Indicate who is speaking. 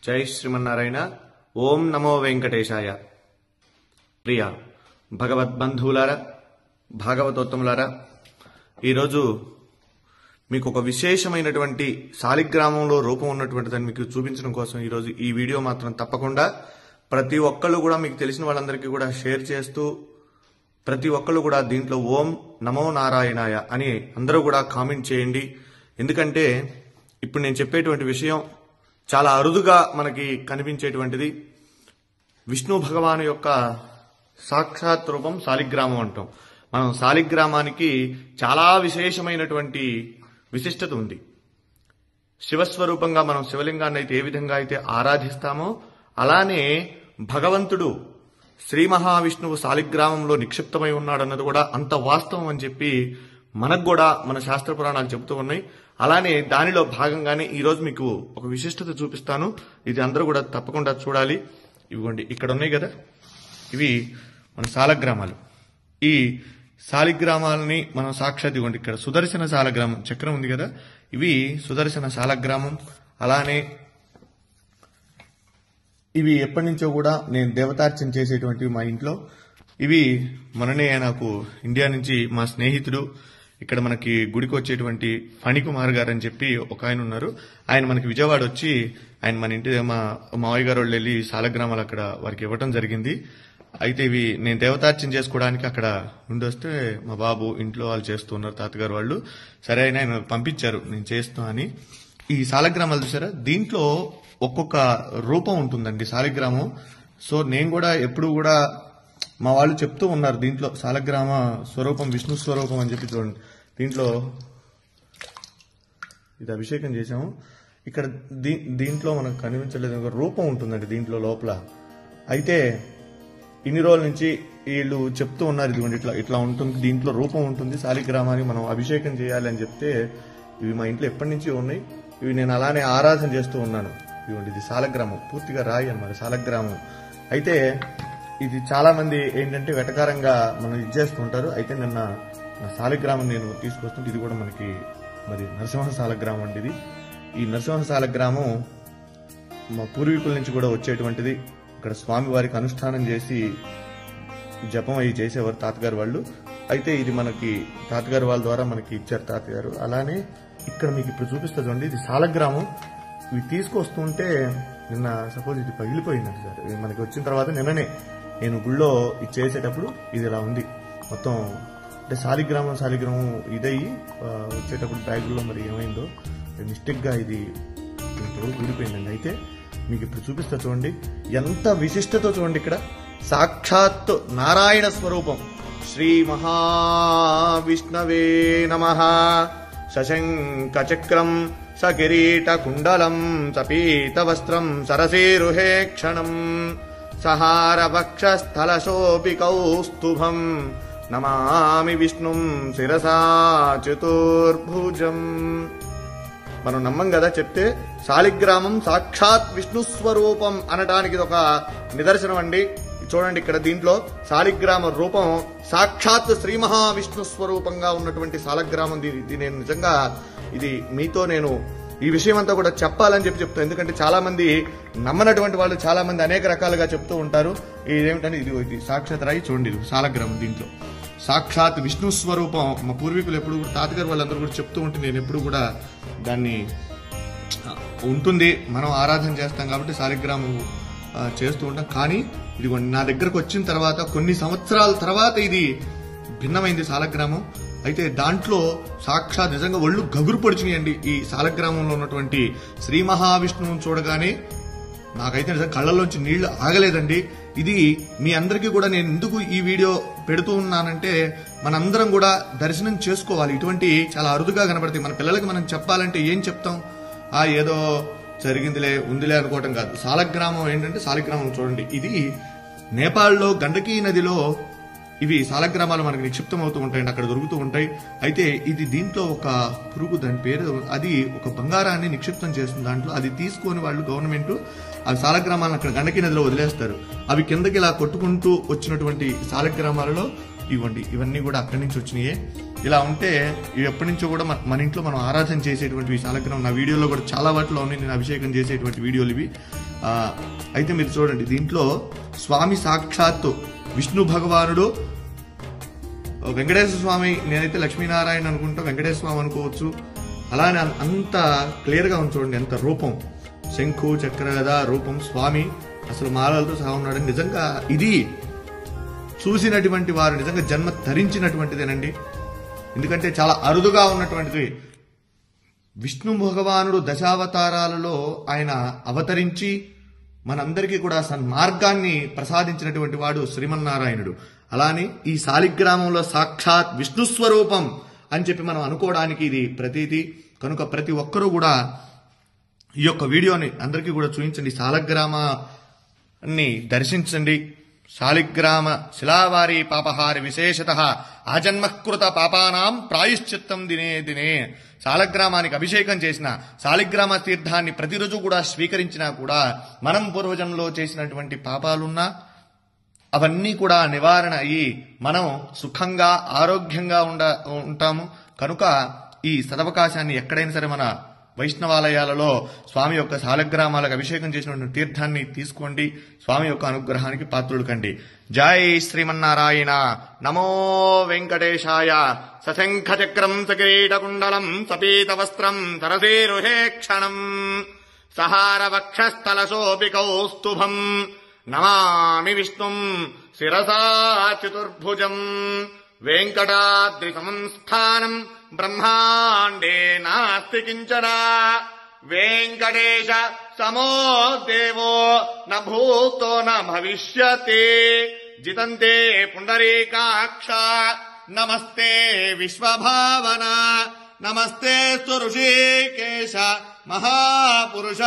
Speaker 1: జై శ్రీమన్నారాయణ. ఓం నమో వెంకటేశాయ. ప్రియ భగవద్బంధువులారా, భాగవతోత్తములారా, ఈరోజు మీకు ఒక విశేషమైనటువంటి శాలిగ్రామంలో రూపం ఉన్నటువంటిదని మీకు చూపించడం కోసం ఈరోజు ఈ వీడియో మాత్రం తప్పకుండా ప్రతి ఒక్కళ్ళు కూడా మీకు తెలిసిన వాళ్ళందరికీ కూడా షేర్ చేస్తూ, ప్రతి ఒక్కళ్ళు కూడా దీంట్లో ఓం నమో నారాయణాయ అని అందరూ కూడా కామెంట్ చేయండి. ఎందుకంటే ఇప్పుడు నేను చెప్పేటువంటి విషయం చాలా అరుదుగా మనకి కనిపించేటువంటిది. విష్ణు భగవాను యొక్క సాక్షాత్ రూపం శాలిగ్రామం అంటాం. మనం శాలిగ్రామానికి చాలా విశేషమైనటువంటి విశిష్టత ఉంది. శివస్వరూపంగా మనం శివలింగాన్ని అయితే ఏ విధంగా అయితే ఆరాధిస్తామో అలానే భగవంతుడు శ్రీ మహావిష్ణువు శాలిగ్రామంలో నిక్షిప్తమై ఉన్నాడన్నది కూడా అంత వాస్తవం అని చెప్పి మనకు కూడా మన శాస్త్ర పురాణాలు చెబుతూ ఉన్నాయి. అలానే దానిలో భాగంగానే ఈరోజు మీకు ఒక విశిష్టత చూపిస్తాను. ఇది అందరూ కూడా తప్పకుండా చూడాలి. ఇవ్వండి, ఇక్కడ ఉన్నాయి కదా, ఇవి మన శాలగ్రామాలు. ఈ శాలిగ్రామాలని మనం సాక్షాత్ ఇవ్వండి, ఇక్కడ సుదర్శన శాలగ్రామం చక్రం ఉంది కదా, ఇవి సుదర్శన శాలగ్రామం. అలానే ఇవి ఎప్పటి నుంచో కూడా నేను దేవతార్చన చేసేటువంటివి మా ఇంట్లో. ఇవి మననే నాకు ఇండియా నుంచి మా స్నేహితుడు, ఇక్కడ మనకి గుడికి వచ్చేటువంటి ఫణికుమార్ గారు అని చెప్పి ఒక ఆయన ఉన్నారు. ఆయన మనకి విజయవాడ వచ్చి ఆయన మన ఇంటి మా మావయ్య గారు వాళ్ళు వెళ్ళి శాలగ్రామాలు అక్కడ వారికి ఇవ్వటం జరిగింది. అయితే ఇవి నేను దేవతార్చన చేసుకోవడానికి అక్కడ నుండి వస్తే మా బాబు ఇంట్లో వాళ్ళు చేస్తూ ఉన్నారు, తాతగారు వాళ్ళు. సరే అయినా ఆయన పంపించారు నేను చేస్తా అని. ఈ శాలగ్రామాలు చూసారా, దీంట్లో ఒక్కొక్క రూపం ఉంటుందండి శాలిగ్రామం. సో నేను కూడా ఎప్పుడు కూడా మా వాళ్ళు చెప్తూ ఉన్నారు దీంట్లో శాలగ్రామ స్వరూపం విష్ణు స్వరూపం అని చెప్పి. చూడండి, దీంట్లో ఇది అభిషేకం చేశాము. ఇక్కడ దీంట్లో మనకు కనిపించలేదు, ఒక రూపం ఉంటుందండి దీంట్లో లోపల. అయితే ఇన్ని రోజుల నుంచి వీళ్ళు చెప్తూ ఉన్నారు, ఇదిగోండి ఇట్లా ఇట్లా ఉంటుంది, దీంట్లో రూపం ఉంటుంది శాలిగ్రామాన్ని మనం అభిషేకం చేయాలి అని చెప్తే ఇవి మా ఇంట్లో ఎప్పటి నుంచి ఉన్నాయి. ఇవి నేను అలానే ఆరాధన చేస్తూ ఉన్నాను. ఇదిగోండి, ఇది శాలగ్రామం, పూర్తిగా రాయి అన్నమాట శాలగ్రామం. అయితే ఇది చాలా మంది ఏంటంటే వెటకారంగా మనం ఇది చేస్తూ ఉంటారు. అయితే నిన్న నా శాలిగ్రామం నేను తీసుకొస్తుంటే ఇది కూడా మనకి మరి నరసింహ శాలగ్రామం అండి. ఇది ఈ నరసింహ శాలగ్రామం మా పూర్వీకుల నుంచి కూడా వచ్చేటువంటిది. ఇక్కడ స్వామి వారికి అనుష్ఠానం చేసి జపం అవి చేసేవారు తాతగారు వాళ్ళు. అయితే ఇది మనకి తాతగారు వాళ్ళ ద్వారా మనకి ఇచ్చారు తాతగారు. అలానే ఇక్కడ మీకు ఇప్పుడు చూపిస్తా చూడండి, ఇది శాలగ్రామం. ఇవి తీసుకొస్తుంటే నిన్న సపోజ్ ఇది పగిలిపోయిందండి సార్. ఇది మనకి వచ్చిన తర్వాత నిన్ననే నేను గుళ్ళో ఇది చేసేటప్పుడు ఇది ఇలా ఉంది మొత్తం. అంటే శాలిగ్రామం ఇదయ్యి వచ్చేటప్పుడు బ్యాగుల్లో మరి ఏమైందో మిస్టేక్ గా ఇది ఊడిపోయిందండి. అయితే మీకు ఇప్పుడు చూపిస్తా చూడండి, ఎంత విశిష్టతో చూడండి. ఇక్కడ సాక్షాత్ నారాయణ స్వరూపం. శ్రీ మహావిష్ణవే నమః. శశంక చక్రం సకిరీట కుండలం సపీత వస్త్రం సరసీరుహే క్షణం సహార వక్షస్థల శోభి కౌస్తుభం నమామి విష్ణుం శిరసా చతుర్భుజం. మనం నమ్మం కదా చెప్తే. శాలిగ్రామం సాక్షాత్ విష్ణు స్వరూపం అనడానికి ఇది ఒక నిదర్శనం అండి. చూడండి, ఇక్కడ దీంట్లో శాలిగ్రామ రూపం సాక్షాత్ శ్రీ మహావిష్ణు స్వరూపంగా ఉన్నటువంటి శాలగ్రామం. ఇది నేను నిజంగా ఇది మీతో నేను ఈ విషయం అంతా కూడా చెప్పాలని చెప్తాను. ఎందుకంటే చాలా మంది నమ్మనటువంటి వాళ్ళు చాలా మంది అనేక రకాలుగా చెప్తూ ఉంటారు. ఇదేమిటంటే ఇది సాక్షాత్ రాయి చూడండి, ఇది శాలగ్రామం. దీంట్లో సాక్షాత్ విష్ణు స్వరూపం. మా పూర్వీకులు ఎప్పుడు కూడా తాతగారు వాళ్ళందరూ కూడా చెప్తూ ఉంటే నేను ఎప్పుడు కూడా దాన్ని ఉంటుంది, మనం ఆరాధన చేస్తాం కాబట్టి శాలిగ్రామం చేస్తూ ఉంటాం. కానీ ఇదిగోండి, నా దగ్గరకు వచ్చిన తర్వాత కొన్ని సంవత్సరాల తర్వాత ఇది భిన్నమైంది శాలగ్రామం. అయితే దాంట్లో సాక్షాత్ నిజంగా ఒళ్ళు గగురు పొడిచినాయండి. ఈ శాలగ్రామంలో ఉన్నటువంటి శ్రీ మహావిష్ణువుని చూడగానే నాకైతే నిజంగా కళ్ళల్లోంచి నీళ్లు ఆగలేదండి. ఇది మీ అందరికీ కూడా నేను ఎందుకు ఈ వీడియో పెడుతూ ఉన్నానంటే మనందరం కూడా దర్శనం చేసుకోవాలి. ఇటువంటి చాలా అరుదుగా కనబడతాయి. మన పిల్లలకి మనం చెప్పాలంటే ఏం చెప్తాం, ఏదో జరిగిందిలే ఉందిలే అనుకోవటం కాదు. శాలగ్రామం ఏంటంటే శాలిగ్రామం చూడండి, ఇది నేపాల్లో గండకీ నదిలో ఇవి శాలగ్రామాలు మనకు నిక్షిప్తం అవుతూ ఉంటాయండి, అక్కడ దొరుకుతూ ఉంటాయి. అయితే ఇది దీంట్లో ఒక పురుగు, దాని పేరు, అది ఒక బంగారాన్ని నిక్షిప్తం చేస్తుంది దాంట్లో. అది తీసుకొని వాళ్ళు గవర్నమెంట్ ఆ శాలగ్రామాలను అక్కడ గండకీ నదిలో వదిలేస్తారు. అవి కిందకి ఇలా కొట్టుకుంటూ వచ్చినటువంటి శాలగ్రామాలలో ఇవ్వండి, ఇవన్నీ కూడా అక్కడి నుంచి వచ్చినాయే. ఇలా ఉంటే ఇవి ఎప్పటి నుంచో కూడా మన ఇంట్లో మనం ఆరాధన చేసేటువంటి శాలగ్రామం. నా వీడియోలో కూడా చాలా వాటిలో ఉన్నాయి, నేను అభిషేకం చేసేటువంటి వీడియోలు ఇవి. అయితే మీరు చూడండి, దీంట్లో స్వామి సాక్షాత్తు విష్ణు భగవానుడు, వెంకటేశ్వర స్వామి, నేనైతే లక్ష్మీనారాయణ అనుకుంటా, వెంకటేశ్వర స్వామి అనుకోవచ్చు. అలానే అంత క్లియర్ గా ఉంది చూడండి, ఎంత రూపం, శంఖు చక్రగద రూపం, స్వామి అసలు మాలలతో సహా ఉన్నాడు. నిజంగా ఇది చూసినటువంటి వారు నిజంగా జన్మ ధరించినటువంటిదేనండి. ఎందుకంటే చాలా అరుదుగా ఉన్నటువంటిది. విష్ణు భగవానుడు దశావతారాలలో ఆయన అవతరించి మనందరికీ కూడా సన్మార్గాన్ని ప్రసాదించినటువంటి వాడు శ్రీమన్నారాయణుడు. అలానే ఈ శాలిగ్రామంలో సాక్షాత్ విష్ణు స్వరూపం అని చెప్పి మనం అనుకోవడానికి ఇది ప్రతీతి. కనుక ప్రతి ఒక్కరూ కూడా ఈ యొక్క వీడియోని అందరికీ కూడా చూపించండి, శాలగ్రామాన్ని దర్శించండి. శాలిగ్రామ శిలావారి పాపహారి విశేషతః ఆజన్మకృత పాపానాం ప్రాయశ్చిత్తం దినే దినే. శాలగ్రామానికి అభిషేకం చేసిన, శాలిగ్రామ తీర్థాన్ని ప్రతిరోజు కూడా స్వీకరించినా కూడా మనం పూర్వజన్మలో చేసినటువంటి పాపాలున్నా అవన్నీ కూడా నివారణ అయ్యి మనం సుఖంగా ఆరోగ్యంగా ఉంటాము. కనుక ఈ సదవకాశాన్ని ఎక్కడైనా సరే మన వైష్ణవాలయాలలో స్వామి యొక్క శాలగ్రామాలకు అభిషేకం చేసినటువంటి తీర్థాన్ని తీసుకోండి. స్వామి యొక్క అనుగ్రహానికి పాత్రులు కండి. జై శ్రీమన్నారాయణ. నమో వెంకటేశాయ. సశంఖ చక్రం సకిరీటకుండలం సపీత వస్త్రం సరసేరుహే క్షణం సహార వక్షస్థలశోపి కౌస్తుభం నమామి విష్ణుం శిరసా చతుర్భుజం. వెంకటాద్రి సంస్థానం బ్రహ్మాండే నాస్తి కించన. వెంకటేశ సమో దేవో న భూతో న భవిష్యతి. జితంతే పుండరీకాక్ష నమస్తే విశ్వభావన. నమస్తే ఋషికేశ మహాపురుష